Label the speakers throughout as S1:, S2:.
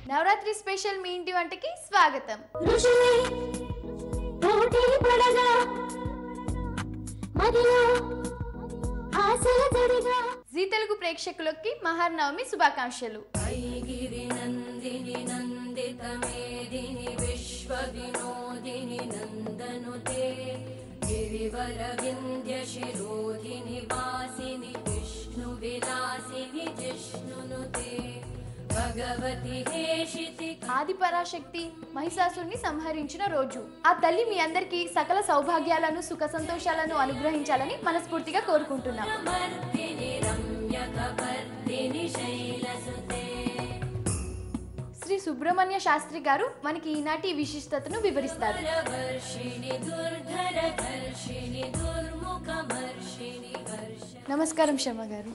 S1: Navratri special మీ ఇంటి వంటకి స్వాగతం. జీ తెలుగు ప్రేక్షకులకి మహానవమి శుభాకాంక్షలు. ఆది పరాశక్తి మహిషాసురుని సంహరించిన రోజు. ఆ తల్లి మీ అందరికీ సకల సౌభాగ్యాలను సుఖ సంతోషాలను అనుగ్రహించాలని మనస్ఫూర్తిగా కోరుకుంటున్నాం. శ్రీ సుబ్రహ్మణ్య శాస్త్రి గారు మనకి ఈనాటి విశిష్టతను వివరిస్తారు. నమస్కారం శర్మ గారు.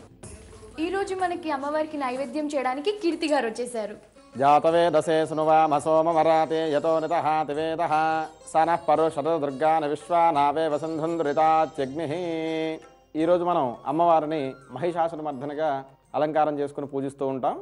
S1: ఈ రోజు మనకి అమ్మవారికి నైవేద్యం చేయడానికి కీర్తి గారు వచ్చేసారు.
S2: జాతవేదసే సునువామసోమవరాతే యతో నితహాతి వేదః సనః పరుషద దుర్గాన విశ్వానావే వసంధుందురితాత్యగ్నిః. ఈరోజు మనం అమ్మవారిని మహిషాసురమర్దనిగా అలంకారం చేసుకుని పూజిస్తూ ఉంటాం.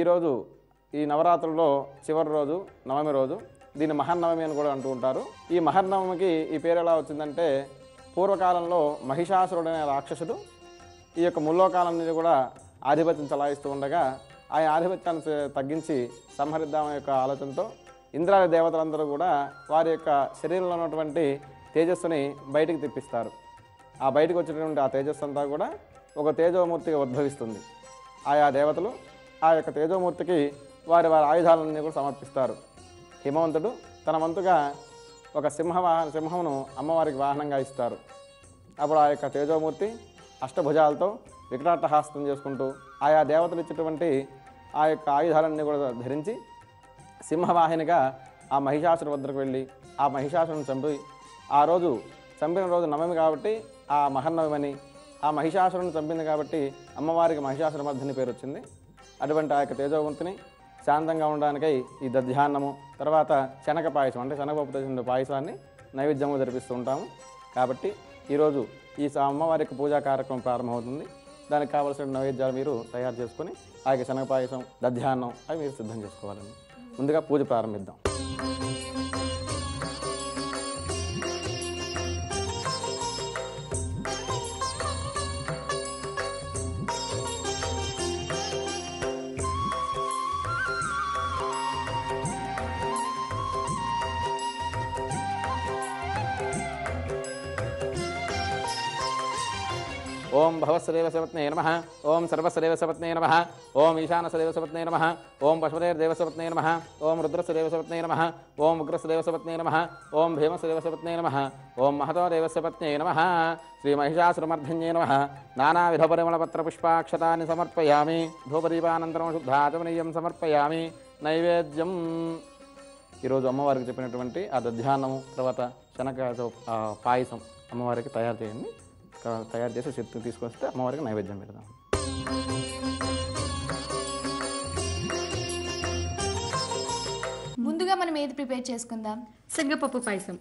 S2: ఈరోజు ఈ నవరాత్రుల్లో చివరి రోజు నవమి రోజు, దీన్ని మహర్నవమి అని కూడా అంటూ ఉంటారు. ఈ మహర్నవమికి ఈ పేరు ఎలా వచ్చిందంటే, పూర్వకాలంలో మహిషాసురుడనే రాక్షసుడు ఈ యొక్క ముల్లోకాలం నుంచి కూడా ఆధిపత్యం చలాయిస్తూ ఉండగా ఆయన ఆధిపత్యాన్ని తగ్గించి సంహరిద్దామనే యొక్క ఆలోచనతో ఇంద్రాది దేవతలందరూ కూడా వారి యొక్క శరీరంలో ఉన్నటువంటి తేజస్సుని బయటికి తెప్పిస్తారు. ఆ బయటకు వచ్చేటువంటి ఆ తేజస్సు అంతా కూడా ఒక తేజోమూర్తిగా ఉద్భవిస్తుంది. ఆయా దేవతలు ఆ యొక్క తేజోమూర్తికి వారి ఆయుధాలన్నీ కూడా సమర్పిస్తారు. హిమవంతుడు తన వంతుగా ఒక సింహమును అమ్మవారికి వాహనంగా ఇస్తారు. అప్పుడు ఆ యొక్క తేజోమూర్తి అష్టభుజాలతో వికటాట్టహాస్తం చేసుకుంటూ ఆయా దేవతలు ఇచ్చేటువంటి ఆ యొక్క ఆయుధాలన్నీ కూడా ధరించి సింహవాహినిగా ఆ మహిషాసురు వద్దకు వెళ్ళి ఆ మహిషాసురుని చంపి, ఆ రోజు చంపిన రోజు నవమి కాబట్టి ఆ మహర్నవమి, ఆ మహిషాసురుని చంపింది కాబట్టి అమ్మవారికి మహిషాసురమర్దిని పేరు వచ్చింది. అటువంటి ఆ యొక్క తేజోమూర్తిని శాంతంగా ఉండడానికై ఈ దధ్యాన్నము, తర్వాత శనగ పాయసం అంటే శనగపప్పు తెచ్చిన పాయసాన్ని నైవేద్యంగా జరిపిస్తూ ఉంటాము. కాబట్టి ఈరోజు ఈ అమ్మవారికి పూజా కార్యక్రమం ప్రారంభమవుతుంది. దానికి కావలసిన నైవేద్యాలు మీరు తయారు చేసుకొని ఆ యొక్క శనగ పాయసం, దధ్యాన్నం అవి మీరు సిద్ధం చేసుకోవాలండి. ముందుగా పూజ ప్రారంభిద్దాం. ఓం భవస్సదేవసపత్నే నమః, ఓం సర్వస్సదేవసపత్నే నమః, ఓం ఈశానస్సదేవసపత్నే నమః, ఓం పశుపతేర్దేవసపత్నే నమః, ఓం రుద్రస్సదేవసపత్నే నమః, ఓం ఉగ్రస్సదేవసపత్నే నమః, ఓం భీమస్సదేవసపత్నే నమః, ఓం మహతో దేవస్సపత్నే నమః. శ్రీ మహిషాసురమర్ధిన్యే నమః. నానావిధపరిమళపత్రపుష్పాక్షతాన్ని సమర్పయామి. ధూపదీపానంతరం శుద్ధాచమనీయం సమర్పయామి. నైవేద్యం ఈరోజు అమ్మవారికి చెప్పినటువంటి ఆ దధ్యాన్నము, తర్వాత శనగ పాయసం అమ్మవారికి తయారు చేయండి. తయారు చేసి చేతికి తీసుకొస్తే అమ్మవారికి నైవేద్యం పెడదాం.
S1: ముందుగా మనం ఏది ప్రిపేర్ చేసుకుందాం?
S3: శనగపప్పు పాయసం.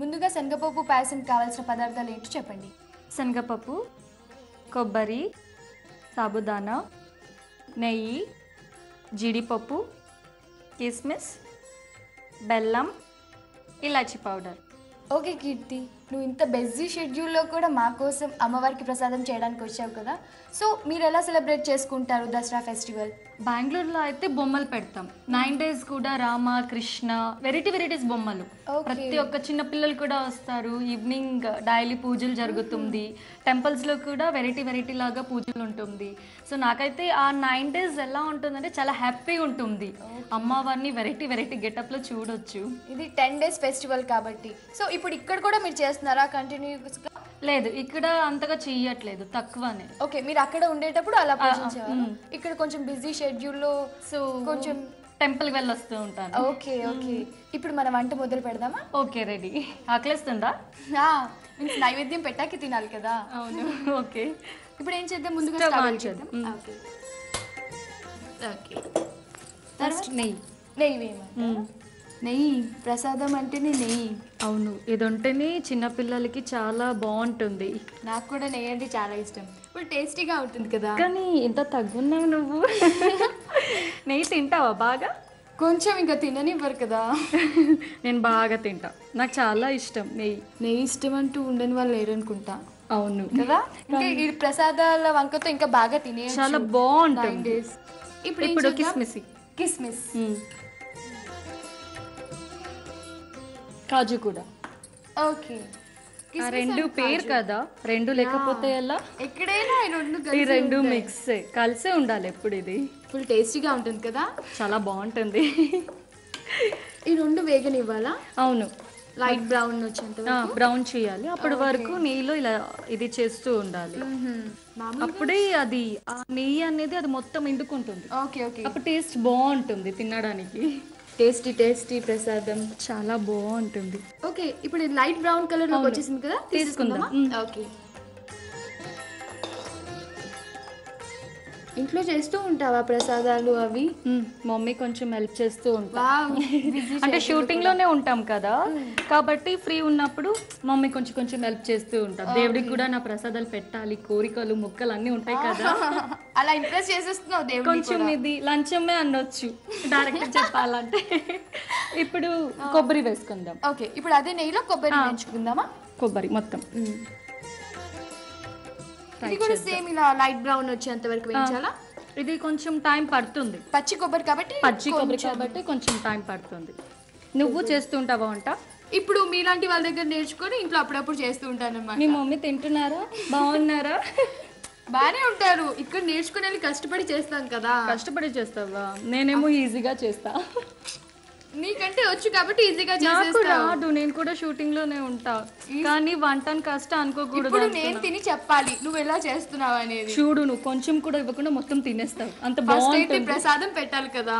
S1: ముందుగా శనగపప్పు పాయసం కావాల్సిన పదార్థాలు ఏంటో చెప్పండి.
S3: శనగపప్పు, కొబ్బరి, సాబుదానా, నెయ్యి, జీడిపప్పు, కిస్మిస్, బెల్లం, ఇలాచీ పౌడర్.
S1: ఓకే కీర్తి, నువ్వు ఇంత బిజీ షెడ్యూల్లో కూడా మా కోసం అమ్మవారికి ప్రసాదం చేయడానికి వచ్చావు కదా. సో మీరు ఎలా సెలబ్రేట్ చేసుకుంటారు దసరా ఫెస్టివల్?
S3: బెంగళూరులో అయితే బొమ్మలు పెడతాం. 9 days కూడా రామ, కృష్ణ, వెరైటీస్ బొమ్మలు. ప్రతి ఒక్క చిన్న పిల్లలు కూడా వస్తారు. ఈవినింగ్ డైలీ పూజలు జరుగుతుంది. టెంపుల్స్లో కూడా వెరైటీ లాగా పూజలు ఉంటుంది. సో నాకైతే ఆ 9 days ఎలా ఉంటుందంటే చాలా హ్యాపీగా ఉంటుంది. అమ్మవారిని వెరైటీ గెటప్లో చూడొచ్చు.
S1: ఇది 10 days ఫెస్టివల్ కాబట్టి. సో ఇప్పుడు ఇక్కడ కూడా మీరు చేస్తున్నారా కంటిన్యూస్గా?
S3: లేదు ఇక్కడ అంతగా చెయ్యట్లేదు, తక్కువనే.
S1: ఓకే, మీరు అక్కడ ఉండేటప్పుడు అలా పూజించేవారు. ఇక్కడ కొంచెం బిజీ షెడ్యూల్లో
S3: సో
S1: కొంచెం
S3: టెంపుల్ వెళ్ళొస్తూ ఉంటాను.
S1: ఓకే ఓకే, ఇప్పుడు మన వంట మొదలు పెడదామా?
S3: Okay, ready. ఆకలిస్తుందా?
S1: మీన్స్ నైవేద్యం పెట్టాక తినాలి కదా.
S3: అవును. ఓకే,
S1: ఇప్పుడు ఏం చేద్దాం? ముందుగా
S3: స్టవ్
S1: స్టవ్
S3: ఆన్
S1: వెలిగిద్దాం.
S3: చేద్దాం.
S1: ఓకే ఓకే,
S3: ఫస్ట్ నెయ్యి.
S1: నెయ్యి వేయమంటారా? నెయ్యి ప్రసాదం అంటేనే నెయ్యి.
S3: అవును, ఇది ఉంటేనే చిన్నపిల్లలకి చాలా బాగుంటుంది.
S1: నాకు కూడా నెయ్యి అంటే చాలా ఇష్టం. ఇప్పుడు టేస్టీగా ఉంటుంది కదా.
S3: కానీ ఇంత తగ్గున్నావు నువ్వు. నెయ్యి తింటావా బాగా?
S1: కొంచెం ఇంకా తిననివ్వరు కదా.
S3: నేను బాగా తింటా, నాకు చాలా ఇష్టం నెయ్యి.
S1: నెయ్యి ఇష్టం అంటూ ఉండని వాళ్ళు లేరు అనుకుంటా
S3: అవును
S1: కదా. ఇంకా ఈ ప్రసాదాల వంకతో ఇంకా బాగా తినే
S3: చాలా బాగుంటుంది.
S1: ఇప్పుడు
S3: కిస్మిస్.
S1: కిస్మిస్,
S3: కాజు కూడా.
S1: ఓకే,
S3: ఆ రెండు పేరు కదా, రెండు లేకపోతే ఎలా?
S1: ఎక్కడైనా
S3: ఈ రెండు మిక్స్ కలిసే ఉండాలి ఎప్పుడు. ఇది
S1: ఫుల్ టేస్టీగా ఉంటుంది కదా,
S3: చాలా బాగుంటుంది.
S1: ఈ రెండు వేగనివ్వాలా?
S3: అవును,
S1: లైట్ బ్రౌన్ వచ్చేంత
S3: బ్రౌన్ చేయాలి. అప్పటి వరకు నెయ్యిలో ఇలా ఇది చేస్తూ ఉండాలి. అప్పుడే అది ఆ నెయ్యి అనేది అది మొత్తం ఎండుకుంటుంది.
S1: ఓకే ఓకే,
S3: అప్పుడు టేస్ట్ బాగుంటుంది తినడానికి.
S1: టేస్టీ టేస్టీ ప్రసాదం
S3: చాలా బాగుంటుంది.
S1: ఓకే, ఇప్పుడు లైట్ బ్రౌన్ కలర్ లోకి వచ్చేసింది కదా, తీసుకుందామా? ఓకే, ఇంట్లో చేస్తూ ఉంటావా ప్రసాదాలు అవి?
S3: మమ్మీ కొంచెం హెల్ప్ చేస్తూ ఉంటా.
S1: వావ్,
S3: అంటే షూటింగ్ లోనే ఉంటాం కదా, కాబట్టి ఫ్రీ ఉన్నప్పుడు మమ్మీ కొంచెం కొంచెం హెల్ప్ చేస్తూ ఉంటాం. దేవుడికి కూడా నా ప్రసాదాలు పెట్టాలి, కోరికలు మొక్కలు అన్ని ఉంటాయి కదా.
S1: అలా ఇంప్రెస్ చేసేస్తున్నావు దేవుడిని.
S3: కొంచెం ఇది లంచమే అనొచ్చు డైరెక్ట్ చెప్పాలంటే. ఇప్పుడు కొబ్బరి వేసుకుందాం.
S1: ఓకే, ఇప్పుడు అదే నెయ్యిలో కొబ్బరి వేయించుకుందామా?
S3: కొబ్బరి మొత్తం
S1: ఇది కూడా సేమ్ ఇలా లైట్ బ్రౌన్ వచ్చేంత వరకు వేయించాలా?
S3: ఇది కొంచెం టైం పడుతుంది,
S1: పచ్చి కొబ్బరి కాబట్టి.
S3: పచ్చి కొబ్బరి కాబట్టి కొంచెం టైం పడుతుంది. నువ్వు చేస్తుంటావా వంట?
S1: ఇప్పుడు మీలాంటి వాళ్ళ దగ్గర నేర్చుకొని ఇంట్లో అప్పుడప్పుడు చేస్తూ ఉంటానన్నమాట.
S3: మీ మమ్మీ తింటున్నారా? బాగున్నారా?
S1: బానే ఉంటారు. ఇక్కడ నేర్చుకుని వెళ్ళి కష్టపడి చేస్తాం కదా.
S3: కష్టపడి చేస్తావా? నేనేమో ఈజీగా చేస్తా.
S1: నీకంటే వచ్చు కాబట్టి ఈజీగా
S3: నాకు
S1: చేసేస్తావు.
S3: రాదు, నేను కూడా షూటింగ్ లోనే ఉంటా, కానీ వంటను కష్టం అనుకోకూడదు.
S1: ఇప్పుడు నేను తిని చెప్పాలి నువ్వు ఎలా చేస్తున్నావు అనేది.
S3: చూడు, నువ్వు కొంచెం కూడా ఇవ్వకుండా మొత్తం తినేస్తావు. అంత
S1: ఫస్ట్ అయితే
S3: బాగుంటుంది.
S1: ప్రసాదం పెట్టాలి కదా.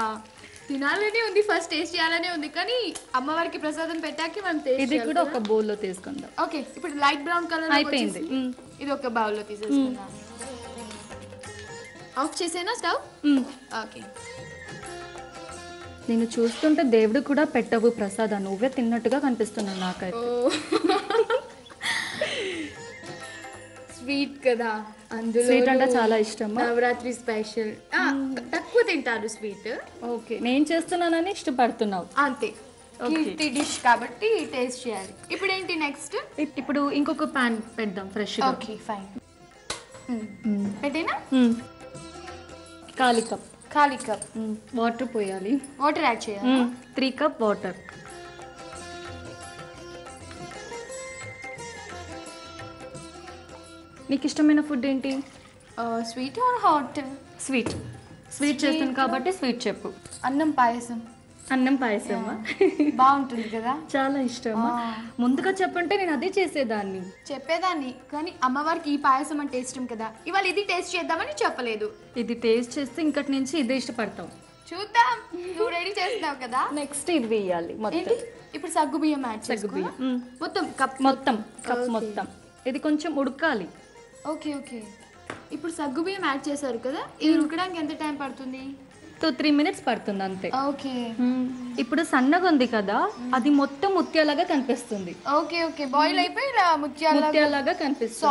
S1: తినాలనే ఉంది, ఫస్ట్ టేస్ట్ చేయాలనే ఉంది, కానీ అమ్మవారికి ప్రసాదం పెట్టాక మనం టేస్ట్
S3: ఇది కూడా ఒక బౌల్ లో తీసుకుందాం.
S1: ఓకే, ఇప్పుడు లైట్ బ్రౌన్ కలర్
S3: అయిపోయింది.
S1: ఇది ఒక బౌల్ లో తీసేసుకుందాం. Of చేసేనా stove? ఓకే,
S3: నేను చూస్తుంటే దేవుడు కూడా పెట్టవు ప్రసాదం, నువ్వే తిన్నట్టుగా కనిపిస్తున్నావు నాకైతే.
S1: స్వీట్ కదా, అందులో
S3: స్వీట్ అంటే చాలా ఇష్టం.
S1: నవరాత్రి స్పెషల్. తక్కువ తింటారు స్వీట్.
S3: ఓకే, నేను చేస్తున్నానని ఇష్టపడుతున్నావు
S1: అంతే, కీర్తి డిష్ కాబట్టి టేస్ట్ చేయాలి. ఇప్పుడు ఏంటి నెక్స్ట్?
S3: ఇప్పుడు ఇంకొక పాన్ పెడదాం ఫ్రెష్.
S1: Okay fine, పెట్టేనా?
S3: ఖాళీ కప్.
S1: ఖాళీ కప్
S3: వాటర్ పోయాలి.
S1: వాటర్ యాడ్ చేయాలి.
S3: 3 కప్ వాటర్. నీకు ఇష్టమైన ఫుడ్ ఏంటి?
S1: Sweet or hot?
S3: Sweet. Sweet చేస్తాను కాబట్టి స్వీట్ చెప్పు.
S1: అన్నం పాయసం.
S3: అన్నం పాయసమా?
S1: బాగుంటుంది కదా,
S3: చాలా ఇష్టమా? ముందుగా చెప్పంటే నేను అదే చేసేదాన్ని.
S1: చెప్పేదాన్ని, కానీ అమ్మవారికి ఈ పాయసం అంటే ఇష్టం కదా, ఇవాళ ఇది టేస్ట్ చేద్దామని చెప్పలేదు.
S3: ఇది టేస్ట్ చేస్తే ఇంకటి నుంచి ఇదే ఇష్టపడతాం.
S1: చూద్దాం, నువ్వు రెడీ చేస్తున్నావు కదా.
S3: నెక్స్ట్ ఇది వేయాలి మొత్తం.
S1: ఏంటి? ఇప్పుడు సగ్గు బియ్యం యాడ్
S3: సగ్గుబియ్యం.
S1: మొత్తం కప్
S3: మొత్తం కప్ మొత్తం. ఇది కొంచెం ఉడకాలి.
S1: ఓకే ఓకే, ఇప్పుడు సగ్గు బియ్యం యాడ్ చేశారు కదా, ఇది ఉడకడానికి ఎంత టైం పడుతుంది?
S3: 2-3 minutes పడుతుంది అంతే.
S1: ఓకే,
S3: ఇప్పుడు సన్నగా ఉంది కదా, అది మొత్తం ముత్యాలాగా కనిపిస్తుంది.
S1: ఓకే ఓకే, బాయిల్ అయిపోయి ఇలా
S3: ముత్యాలాగా కనిపిస్తుంది.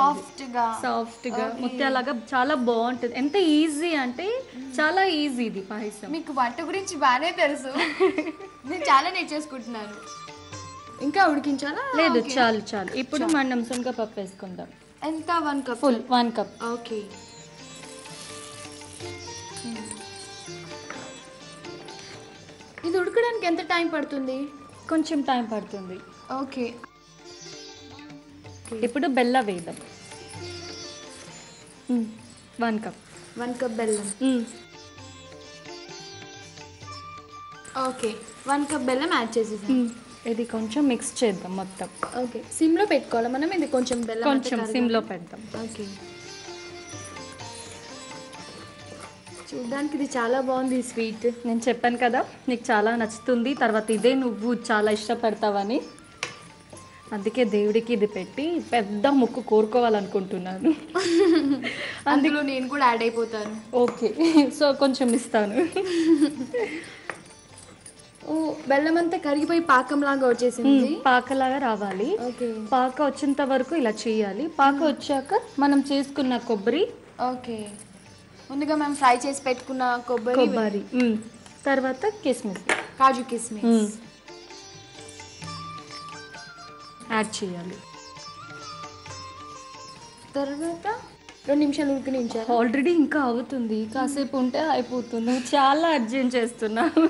S1: సాఫ్ట్ గా
S3: ముత్యాలాగా చాలా బాగుంటుంది. ఎంత ఈజీ అంటే చాలా ఈజీ ఇది పాయసం.
S1: మీకు వంట గురించి బాగానే తెలుసు. నేను చాలా నేర్చేసుకుంటున్నాను. ఇంకా ఉడికించాలా?
S3: లేదు, చాలు చాలు. ఇప్పుడు మనం శనగపప్పు వేసుకుందాం.
S1: ఎంత? 1 కప్.
S3: Full 1 cup.
S1: ఓకే, ఇది ఉడకడానికి ఎంత టైం పడుతుంది?
S3: కొంచెం టైం పడుతుంది.
S1: ఓకే,
S3: ఇప్పుడు బెల్లం వేద్దాం. 1 కప్.
S1: 1 కప్ బెల్లం. ఓకే, 1 కప్ బెల్లం యాడ్ చేసేసాను.
S3: ఇది కొంచెం మిక్స్ చేద్దాం మొత్తం.
S1: ఓకే, సిమ్లో పెట్టుకోవాలి మనం. ఇది కొంచెం బెల్లం
S3: కొంచెం సిమ్లో పెడదాం.
S1: ఓకే, చూడ్డానికి ఇది చాలా బాగుంది స్వీట్.
S3: నేను చెప్పాను కదా నీకు చాలా నచ్చుతుంది, తర్వాత ఇదే నువ్వు చాలా ఇష్టపడతావని. అందుకే దేవుడికి ఇది పెట్టి పెద్ద ముక్కు కోరుకోవాలనుకుంటున్నాను.
S1: అందులో నేను కూడా యాడ్ అయిపోతాను.
S3: ఓకే, సో కొంచెం ఇస్తాను.
S1: ఓ, బెల్లం అంతా కరిగిపోయి పాకంలాగా వచ్చేసింది.
S3: పాకలాగా రావాలి.
S1: ఓకే,
S3: పాక వచ్చేంత వరకు ఇలా చేయాలి. పాక వచ్చాక మనం చేసుకున్న కొబ్బరి,
S1: ఓకే, ముందుగా మేము ఫ్రై చేసి పెట్టుకున్న కొబ్బరి,
S3: తర్వాత కిస్మిస్,
S1: కాజు కిస్మిస్
S3: యాడ్ చేయాలి.
S1: తర్వాత 2 నిమిషాలు ఉడికించాలి.
S3: ఆల్రెడీ ఇంకా అవుతుంది, కాసేపు ఉంటే అయిపోతుంది. నువ్వు చాలా అర్జెంట్ చేస్తున్నావు.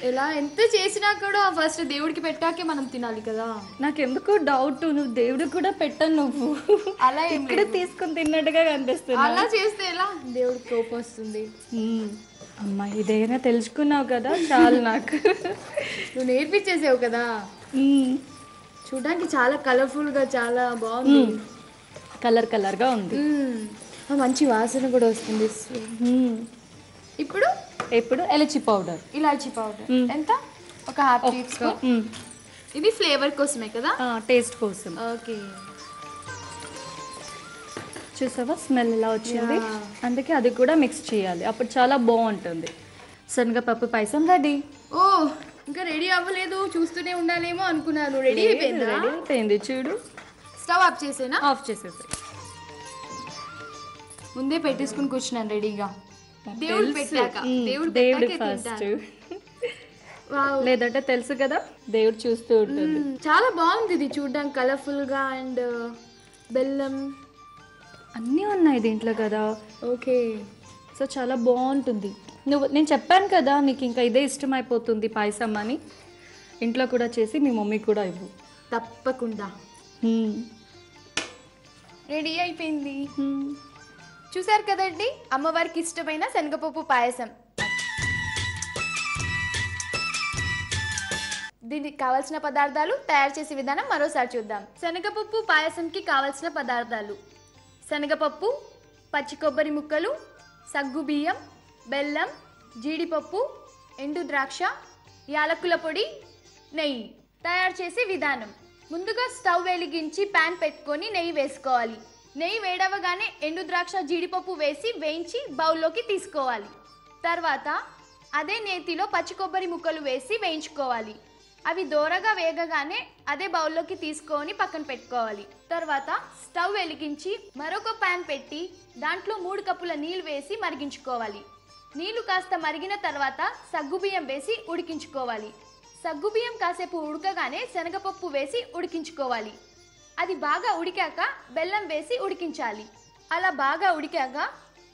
S1: ఎలా ఎంత చేసినా కూడా ఫస్ట్ దేవుడికి పెట్టాకే మనం తినాలి కదా.
S3: నాకెందుకు డౌట్, నువ్వు దేవుడికి కూడా పెట్టను. నువ్వు
S1: అలా
S3: ఇక్కడ తీసుకుని తిన్నట్టుగా కనిపిస్తుంది.
S1: అలా చేస్తే ఎలా, దేవుడికి కోపం వస్తుంది.
S3: అమ్మా, ఇదేనా తెలుసుకున్నావు కదా, చాలు నాకు.
S1: నువ్వు నేర్పించేసావు కదా. చూడడానికి చాలా కలర్ఫుల్గా చాలా బాగుంది.
S3: కలర్గా ఉంది.
S1: మంచి వాసన కూడా వస్తుంది.
S3: ఇప్పుడు ఎలచి పౌడర్,
S1: ఇలాచి పౌడర్ ఎంత, ఒక ½ టీ స్పూన్. ఇది ఫ్లేవర్ కోసమే కదా,
S3: టేస్ట్ కోసం.
S1: ఓకే,
S3: చూసావా స్మెల్ ఎలా వచ్చింది. అందుకే అది కూడా మిక్స్ చేయాలి, అప్పుడు చాలా బాగుంటుంది. శనగపప్పు పాయసం రెడీ.
S1: ఓ, ఇంకా రెడీ అవ్వలేదు, చూస్తూనే ఉండాలేమో అనుకున్నాను. రెడీ
S3: అయిపోయింది. చూడు,
S1: స్టవ్ ఆఫ్ చేసేనా?
S3: ఆఫ్ చేసేసి
S1: ముందే పెట్టేసుకుని కూర్చున్నాను రెడీగా. దేవుడు పెట్టాక,
S3: దేవుడు ఫస్ట్, లేదంటే తెలుసు కదా దేవుడు చూస్తూ ఉంటుంది.
S1: చాలా బాగుంది ఇది చూడడానికి, కలర్ఫుల్ గా. అండ్ బెల్లం
S3: అన్నీ ఉన్నాయి దీంట్లో కదా.
S1: ఓకే,
S3: సో చాలా బాగుంటుంది. నేను చెప్పాను కదా నీకు ఇంకా ఇదే ఇష్టం అయిపోతుంది పాయసం అని. ఇంట్లో కూడా చేసి మీ మమ్మీ కూడా ఇవ్వు.
S1: తప్పకుండా. రెడీ అయిపోయింది. చూసారు కదండి అమ్మవారికి ఇష్టమైన శనగపప్పు పాయసం. దీనికి కావాల్సిన పదార్థాలు, తయారు చేసే విధానం మరోసారి చూద్దాం. శనగపప్పు పాయసంకి కావాల్సిన పదార్థాలు: శనగపప్పు, పచ్చి కొబ్బరి ముక్కలు, సగ్గు బియ్యం, బెల్లం, జీడిపప్పు, ఎండు ద్రాక్ష, యాలకుల పొడి, నెయ్యి. తయారు చేసే విధానం: ముందుగా స్టవ్ వెలిగించి ప్యాన్ పెట్టుకొని నెయ్యి వేసుకోవాలి. నెయ్యి వేడవగానే ఎండు ద్రాక్ష, జీడిపప్పు వేసి వేయించి బౌల్లోకి తీసుకోవాలి. తర్వాత అదే నేతిలో పచ్చి కొబ్బరి ముక్కలు వేసి వేయించుకోవాలి. అవి దోరగా వేగగానే అదే బౌల్లోకి తీసుకొని పక్కన పెట్టుకోవాలి. తర్వాత స్టవ్ వెలిగించి మరొక ప్యాన్ పెట్టి దాంట్లో 3 కప్పుల నీళ్లు వేసి మరిగించుకోవాలి. నీళ్లు కాస్త మరిగిన తర్వాత సగ్గుబియ్యం వేసి ఉడికించుకోవాలి. సగ్గుబియ్యం కాసేపు ఉడకగానే శనగపప్పు వేసి ఉడికించుకోవాలి. అది బాగా ఉడికాక బెల్లం వేసి ఉడికించాలి. అలా బాగా ఉడికాక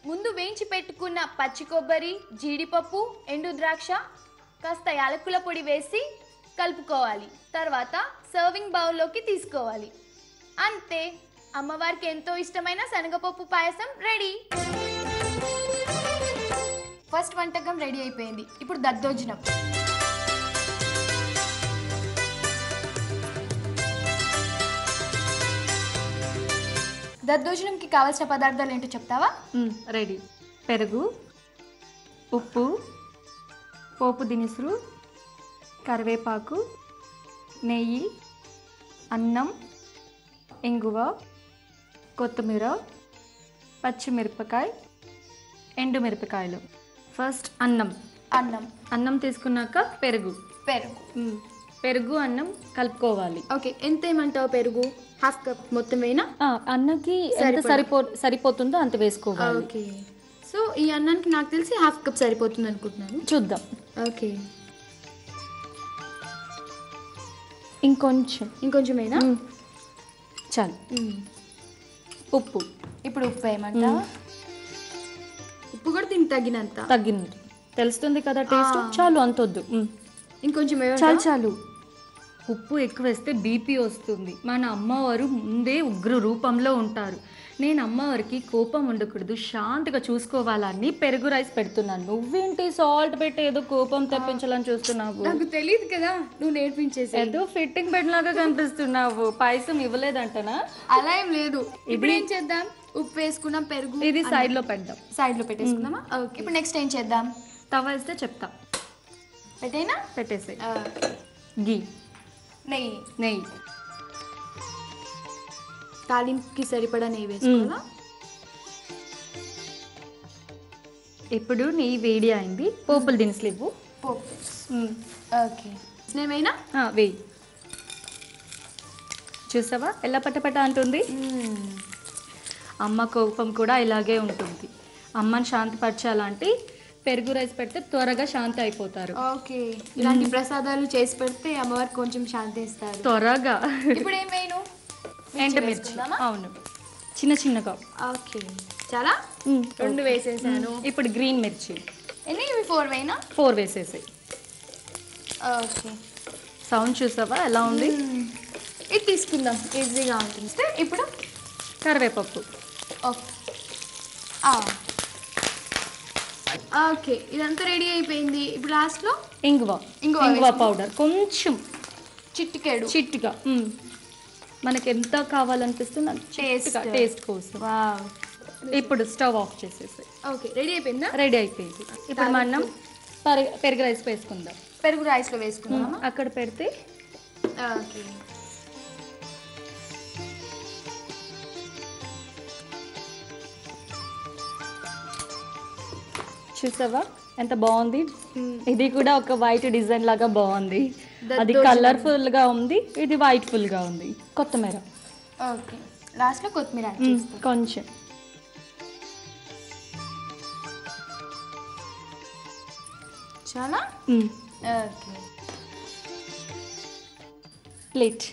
S1: ముందు వేయించి పెట్టుకున్న పచ్చి కొబ్బరి, జీడిపప్పు, ఎండు ద్రాక్ష, కాస్త యాలకుల పొడి వేసి కలుపుకోవాలి. తర్వాత సర్వింగ్ బౌల్లోకి తీసుకోవాలి. అంతే, అమ్మవారికి ఎంతో ఇష్టమైన శనగపప్పు పాయసం రెడీ. ఫస్ట్ వంటకం రెడీ అయిపోయింది. ఇప్పుడు దద్దోజనం. దద్దోజనంకి కావాల్సిన పదార్థాలు ఏంటో చెప్తావా?
S3: రెడీ. పెరుగు, ఉప్పు, పోపు దినుసులు, కరివేపాకు, నెయ్యి, అన్నం, ఇంగువ, కొత్తిమీర, పచ్చిమిరపకాయ, ఎండుమిరపకాయలు. ఫస్ట్ అన్నం తీసుకున్నాక పెరుగు. పెరుగు అన్నం కలుపుకోవాలి.
S1: ఓకే, ఎంత ఏమంటావు? పెరుగు ½ కప్ మొత్తం వేనా?
S3: అన్నకి ఎంత సరిపోతుందో అంత వేసుకోవాలి.
S1: ఓకే, సో ఈ అన్నానికి నాకు తెలిసి ½ కప్ సరిపోతుంది అనుకుంటున్నాను.
S3: చూద్దాం.
S1: ఓకే,
S3: ఇంకొంచెం
S1: వేనా?
S3: చాలు. ఉప్పు.
S1: ఇప్పుడు ఉప్పు వేయమంటా? ఉప్పు కూడా దీనికి
S3: తగినంత తెలుస్తుంది కదా టేస్ట్. చాలు, అంతొద్దు.
S1: ఇంకొంచెం
S3: చాలు. ఉప్పు ఎక్కువ వేస్తే బీపీ వస్తుంది. మన అమ్మవారు ముందే ఉగ్ర రూపంలో ఉంటారు. నేను అమ్మవారికి కోపం ఉండకూడదు, శాంతిగా చూసుకోవాలని పెరుగు రైస్ పెడుతున్నాను. నువ్వేంటి సాల్ట్ పెట్టి ఏదో కోపం తెప్పించాలని చూస్తున్నావు?
S1: నాకు తెలియదు కదా, నువ్వు నేర్పించేసి.
S3: ఏదో ఫిట్టింగ్ పెట్టినాగా కనిపిస్తున్నావు. పాయసం ఇవ్వలేదంటనా?
S1: అలా ఏం లేదు. ఇప్పుడు ఏం చేద్దాం? ఉప్పు వేసుకున్నాం, పెరుగు
S3: ఇది సైడ్ లో పెడదాం.
S1: సైడ్ లో పెట్టేసుకుందామా? ఓకే. ఇప్పుడు నెక్స్ట్ ఏం చేద్దాం?
S3: తవ వేస్తే చెప్తా.
S1: పెట్టేనా?
S3: పెట్టేసే. గీ,
S1: నెయ్యి.
S3: నెయ్యి,
S1: తాలింపుకి సరిపడా నెయ్యి వేసుకోవాలా?
S3: ఇప్పుడు నెయ్యి వేడి అయింది. పోపుల దినుసులు ఇవ్వు.
S1: పోపు. ఓకే. నేమైనా
S3: వేయి. చూసావా ఎలా పట్టపట్ట అంటుంది? అమ్మ కోపం కూడా ఇలాగే ఉంటుంది. అమ్మని శాంతిపరచాలంటే పెరుగు రైస్ పెడితే త్వరగా శాంతి అయిపోతారు.
S1: ఓకే. ఇలాంటి ప్రసాదాలు చేసి పెడితే అమ్మవారికి కొంచెం శాంతి ఇస్తారు
S3: త్వరగా.
S1: ఇప్పుడు ఏం వేయను?
S3: ఎండుమిర్చి. అవును, చిన్న చిన్నగా.
S1: ఓకే. చాలా 2 వేసేసాను.
S3: ఇప్పుడు గ్రీన్ మిర్చి.
S1: ఎన్ని? ఇవి 4 వేయనా?
S3: 4 వేసేసాయి.
S1: ఓకే.
S3: సౌండ్ చూసావా ఎలా ఉంది?
S1: ఇది తీసుకుందాం, ఈజీగా ఉంటుంది. ఇప్పుడు
S3: కరివేపప్పు.
S1: ఓకే, ఇదంతా రెడీ అయిపోయింది. ఇప్పుడు లాస్ట్లో
S3: ఇంగువ పౌడర్ కొంచెం, చిట్టుగా మనకి ఎంత కావాలనిపిస్తుంది టేస్ట్ కోసం. ఇప్పుడు స్టవ్ ఆఫ్ చేసేసి.
S1: ఓకే, రెడీ అయిపోయిందా?
S3: రెడీ అయిపోయింది. ఇప్పుడు మనం పెరుగు రైస్ వేసుకుందాం.
S1: పెరుగు రైస్లో వేసుకుందాం.
S3: అక్కడ పెడితే.
S1: ఓకే.
S3: చూసావా ఎంత బాగుంది? ఇది కూడా ఒక వైట్ డిజైన్ లాగా బాగుంది. అది కలర్ఫుల్ గా ఉంది, ఇది వైట్ ఫుల్ గా ఉంది. కొత్తిమీర.
S1: ఓకే, లాస్ట్ లో కొత్తిమీర
S3: కొంచెం.
S1: చాలా. Okay,
S3: plate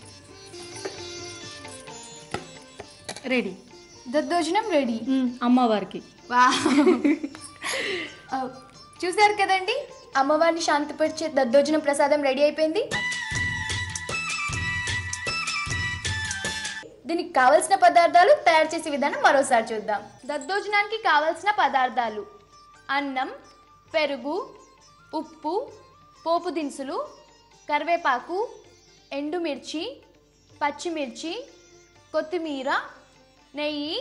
S3: ready.
S1: దద్దోజనం రెడీ
S3: అమ్మవారికి.
S1: చూసారు కదండి, అమ్మవారిని శాంతిపరిచే దద్దోజనం ప్రసాదం రెడీ అయిపోయింది. దీనికి కావలసిన పదార్థాలు తయారు చేసే విధానం మరోసారి చూద్దాం. దద్దోజనానికి కావలసిన పదార్థాలు: అన్నం, పెరుగు, ఉప్పు, పోపు దినుసులు, కరివేపాకు, ఎండుమిర్చి, పచ్చిమిర్చి, కొత్తిమీర, నెయ్యి,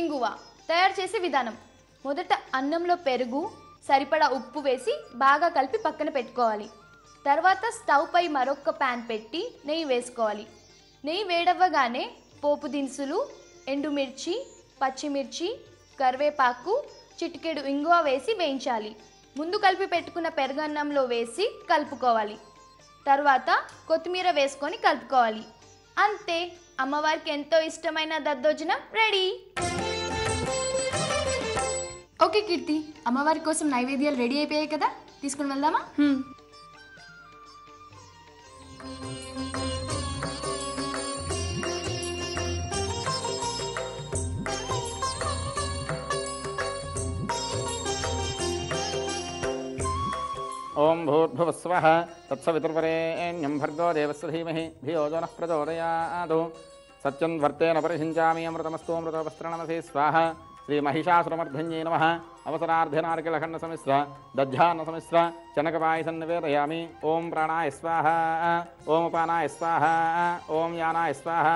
S1: ఇంగువ. తయారు చేసే విధానం: మొదట అన్నంలో పెరుగు, సరిపడా ఉప్పు వేసి బాగా కలిపి పక్కన పెట్టుకోవాలి. తర్వాత స్టవ్ పై మరొక ప్యాన్ పెట్టి నెయ్యి వేసుకోవాలి. నెయ్యి వేడవ్వగానే పోపు దినుసులు, ఎండుమిర్చి, పచ్చిమిర్చి, కరివేపాకు, చిటికెడు ఇంగువ వేసి వేయించాలి. ముందు కలిపి పెట్టుకున్న పెరుగన్నంలో వేసి కలుపుకోవాలి. తర్వాత కొత్తిమీర వేసుకొని కలుపుకోవాలి. అంతే, అమ్మవారికి ఎంతో ఇష్టమైన దద్దోజనం రెడీ. ఓకే కీర్తి, అమ్మవారి కోసం నైవేద్యాలు రెడీ అయిపోయాయి కదా, తీసుకుని వెళ్దామా?
S2: ఓం భూర్భువస్వః తత్సవితుర్వరేణ్యం భర్గో దేవస్య ధీమహి ధియో యో నః ప్రచోదయాత్. సత్యం వర్తేన పరిషించామి అమృతమస్తు అమృతోపస్త్రణమసి స్వాహ. శ్రీ మహిషాసురమర్ధన్యై నమః. అవసరార్ధనారికలఖండ సమిశ్ర దధ్యాన్న సమిశ్ర చనకపాయసం నివేదయామి. ఓం ప్రాణాయ స్వాహ, ఓం ఉపానాయ స్వాహ, ఓం యానాయ స్వాహ,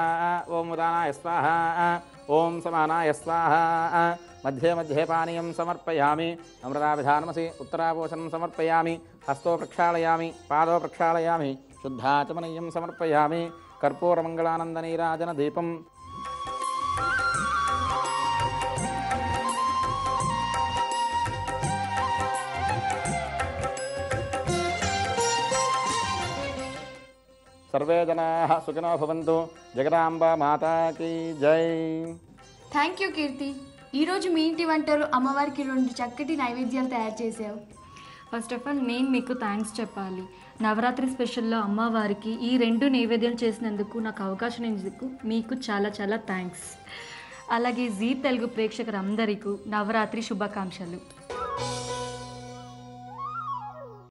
S2: ఓం ఉదానాయ స్వాహ, ఓం సమానాయ స్వాహ. మధ్యే మధ్యే పానీయం సమర్పయామి. అమృతాభిధానమసి ఉత్తరాపోషణం సమర్పయామి. హస్తో ప్రక్షాళయామి, పాదో ప్రక్షాళయామి, శుద్ధాచమనీయం సమర్పయామి. కర్పూరమంగళానందనీరాజన దీపం. సర్వే జనాః సుఖినో భవంతు. జగదాంబ మాతాకి జై.
S1: థ్యాంక్ యూ కీర్తి. ఈరోజు మీ ఇంటి వంటలు అమ్మవారికి 2 చక్కటి నైవేద్యాలు తయారు చేసావు.
S3: ఫస్ట్ ఆఫ్ ఆల్ నేను మీకు థ్యాంక్స్ చెప్పాలి. నవరాత్రి స్పెషల్లో అమ్మవారికి ఈ 2 నైవేద్యాలు చేసినందుకు, నాకు అవకాశం ఇచ్చినందుకు మీకు చాలా చాలా థ్యాంక్స్. అలాగే జీ తెలుగు ప్రేక్షకులందరికీ నవరాత్రి శుభాకాంక్షలు.